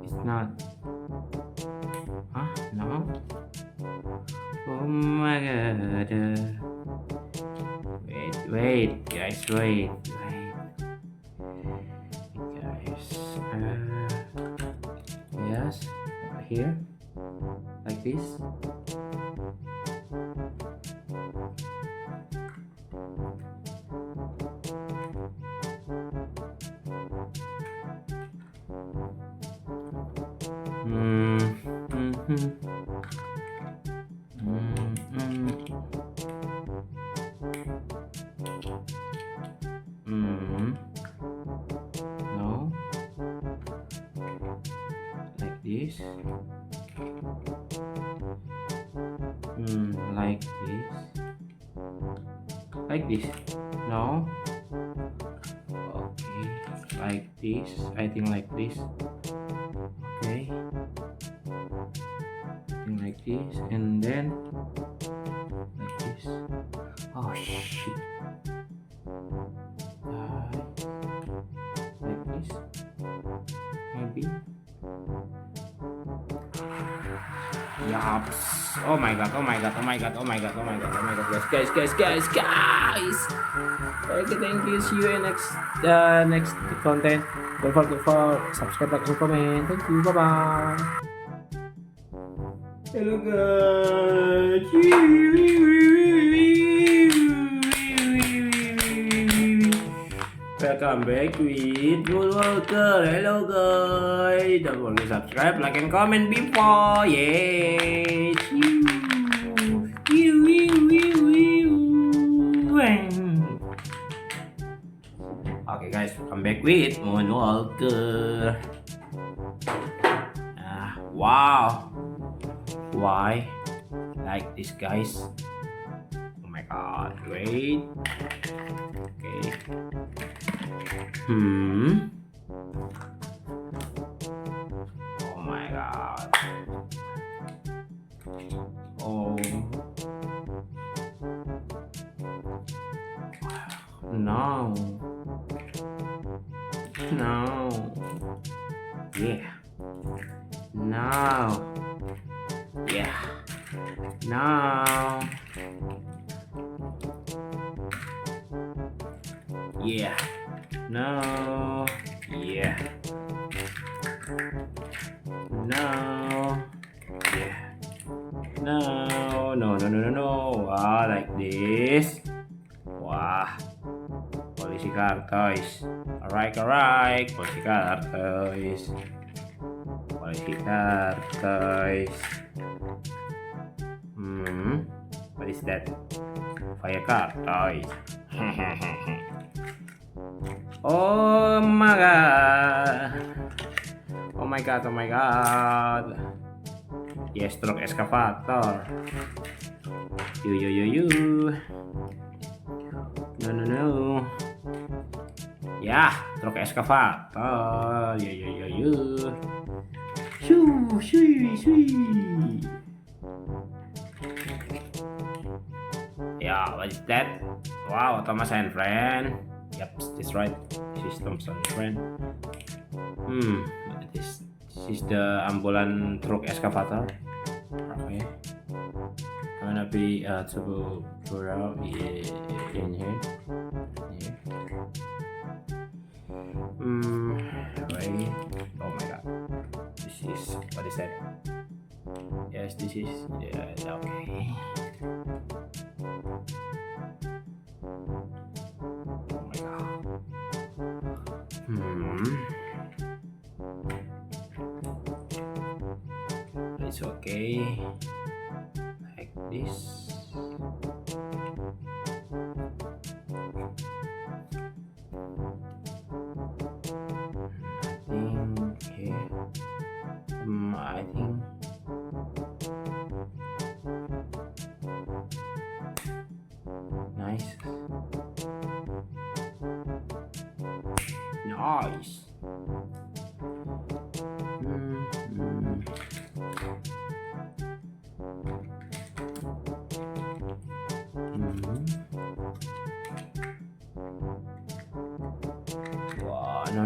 It's not. Huh? No? Oh my god. Wait, guys, wait. Guys. Yes, over here. Like this. No. Like this. Like this. Like this. No. Okay. Like this. I think like this. Okay. Like this, and then like this. Oh shit. Like this. Maybe. Yups. Oh my god, oh my god, oh my god, oh my god, oh my god, oh my god, guys. Okay, thank you. See you in next content. Don't forget for subscribe, like, and comment. Thank you. Bye bye. Hello guys. Welcome back with MOTORCYCLE. Hello guys. Don't forget to subscribe, like, and comment before. Yes. Okay guys, welcome back with MOTORCYCLE. Wow. Why? Like this guys. Oh my god, wait. Okay. Oh my god. Oh. No. No. Yeah. No. Yeah. No. Yeah. No. Yeah. No. Yeah. No. Wow, like this. Wah. Polisi kartois. Alright. Polisi kartois. What is that? Fire kartois. Oh my god. Oh my god. Yes, truk excavator. You. No. Yeah, truk excavator. You. Shoo. Yeah, what is that? Wow, Thomas and friend. Yep, that's right. Systems and friend. This is the ambulance truck excavator. Okay. I'm gonna be to go out in here. Right. Oh my god. This is what is that? Yes, this is okay. Oh my god. It's okay. Like this. I think nice. Wow, no.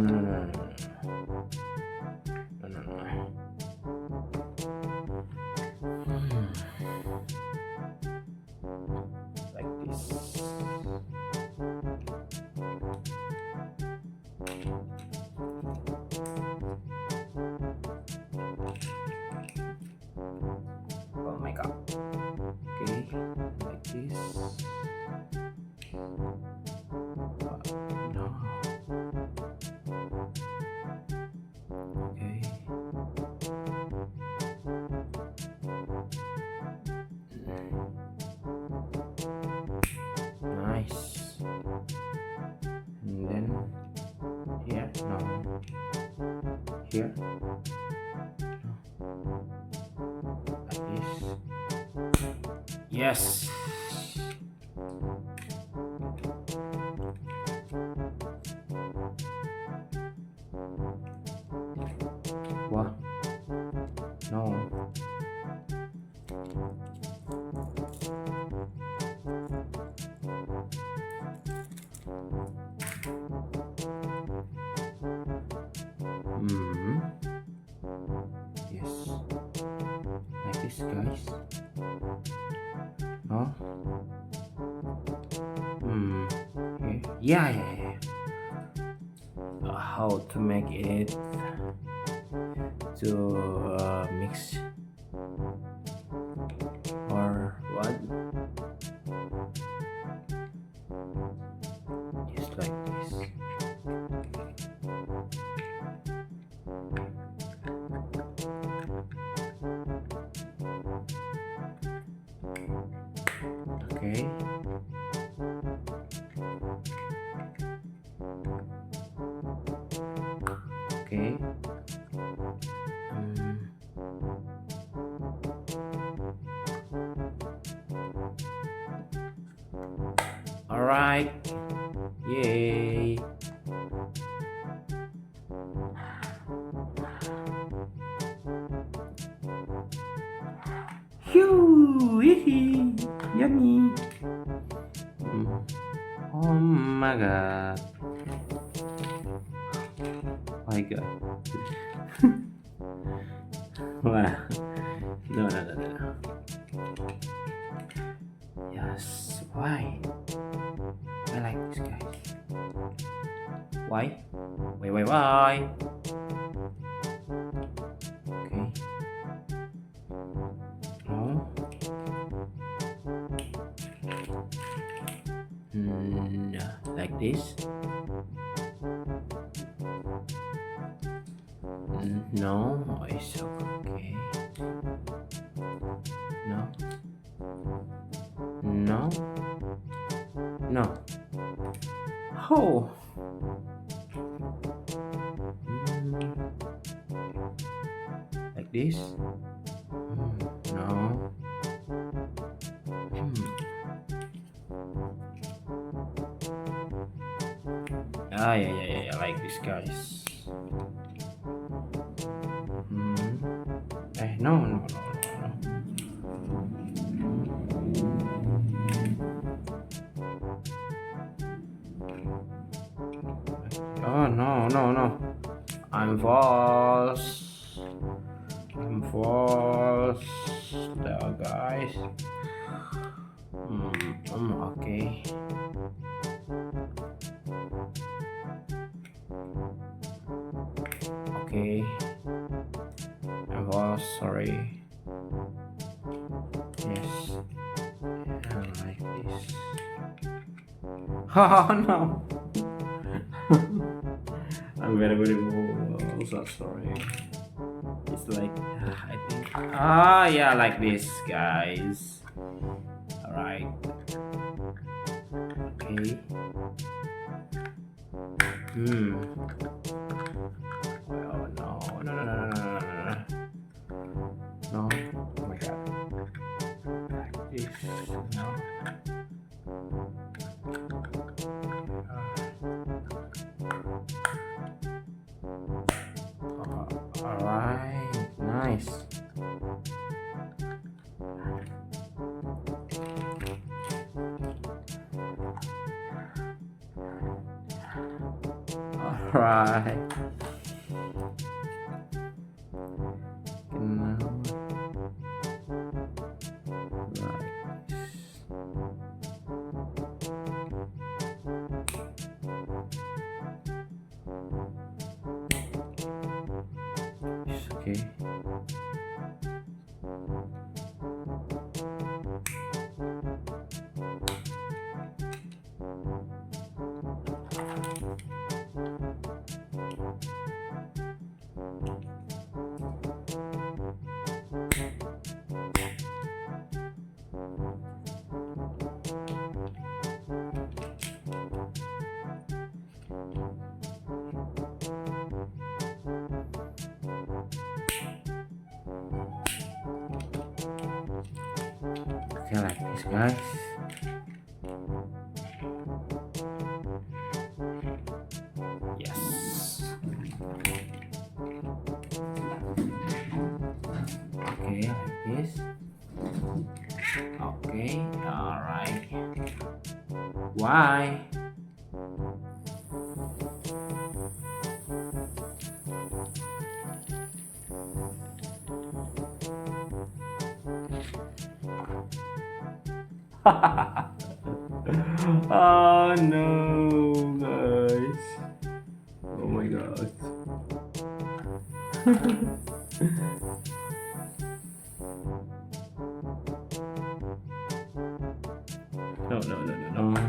Yes. What? No. Hmm. Yes. Like this, guys. No. Hmm. Okay. Yeah. How to make it to mix or what? Just like this. Okay. Okay. All right. Yay. Phew, yummy. Oh my god. My god. Wow. No. Yes. Why? I like this, guys. Why? Why? Okay. No. Like this. No. It's okay. No. Oh. Like this. No. Yeah, like this, guys. No. Oh, no. I'm false. There, guys. Okay. Okay. I'm false. Sorry. Yes. I like this. Oh no. I'm very so sorry. It's like I think yeah, like this, guys. All right. Okay. Oh no. No. Oh my god. Like this. No. Alright, nice. Alright. Okay. Okay, like this, guys. Yes. Okay, like this. Okay, all right. Why? Oh no, guys. Oh my god. No, no, no, no, no.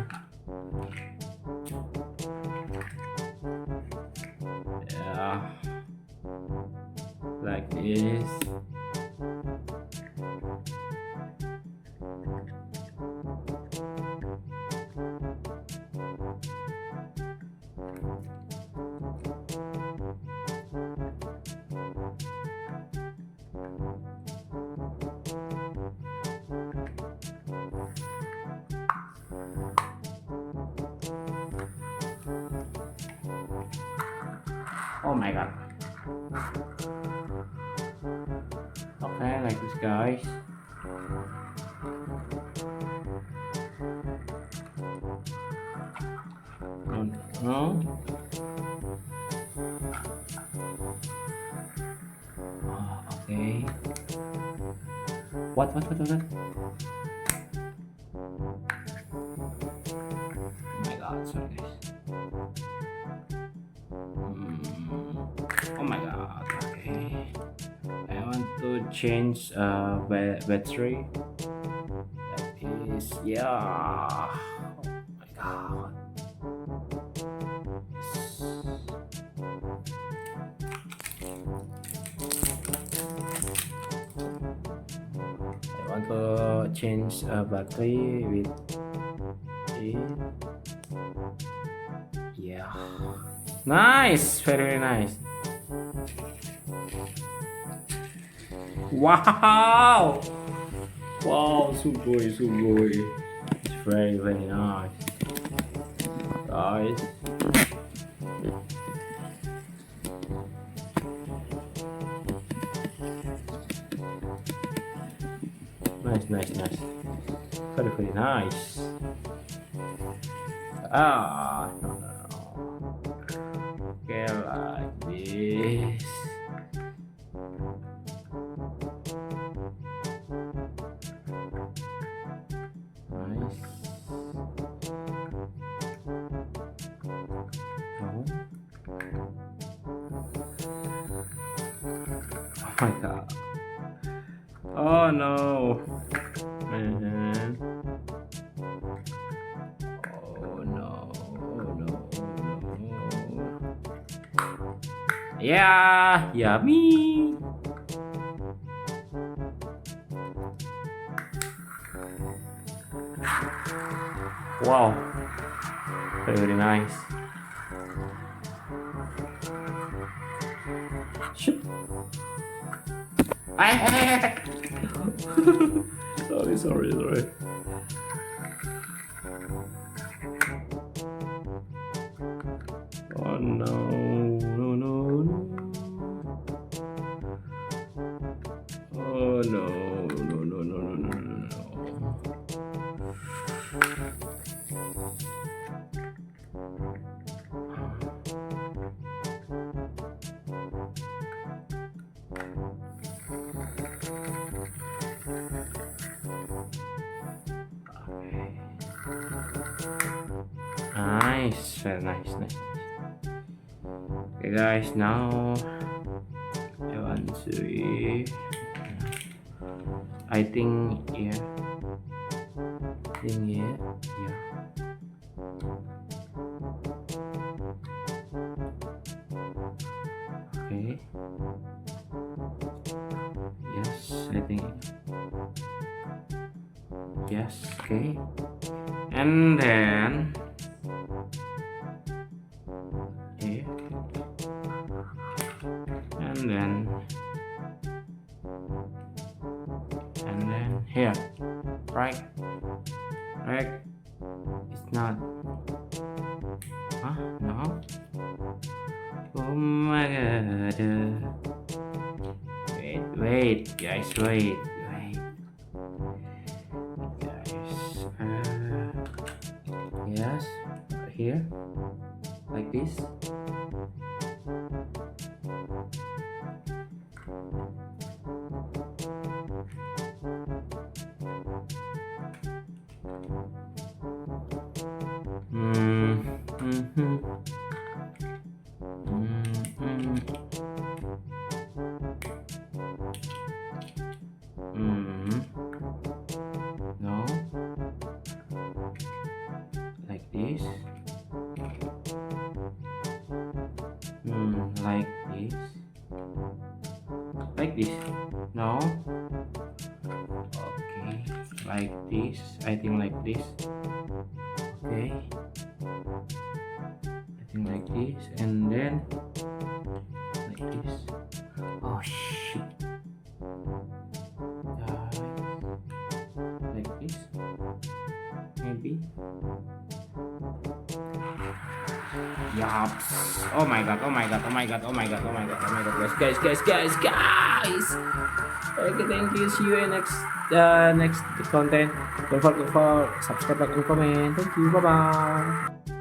Yeah. Like this. Oh my god. Okay, like this, guys. No, no. Oh, okay. What? Oh my god, sorry guys. Oh my god, okay. I want to change battery. That is, yeah. Oh my god. I want to change battery with it. Yeah. Nice, very nice. Wow! Wow, sugoi. It's very nice. Guys. Nice. Very nice. No. Okay, like this. Nice. Oh my god. Oh no. Man. Oh no. Yeah, yummy. Wow, very nice. Shoot. Sorry. Oh no. Oh no. Nice, very nice. Okay guys, now I want to I think here. Yeah. Okay. Yes, I think. Yes, okay. And then here. And then here. Right? Right? It's not. Huh? No? Oh my god. Wait, guys, wait. Guys, yes, here, like this. Mm-hmm. No, like this. Like this. Like this. No. Okay. Like this. I think like this. Okay. I think like this, and then like this. Oh shit. Like this. Maybe. Yups. Oh my god, guys. Okay, thank you. See you in next content. Don't forget to subscribe, like, and comment. Thank you. Bye bye.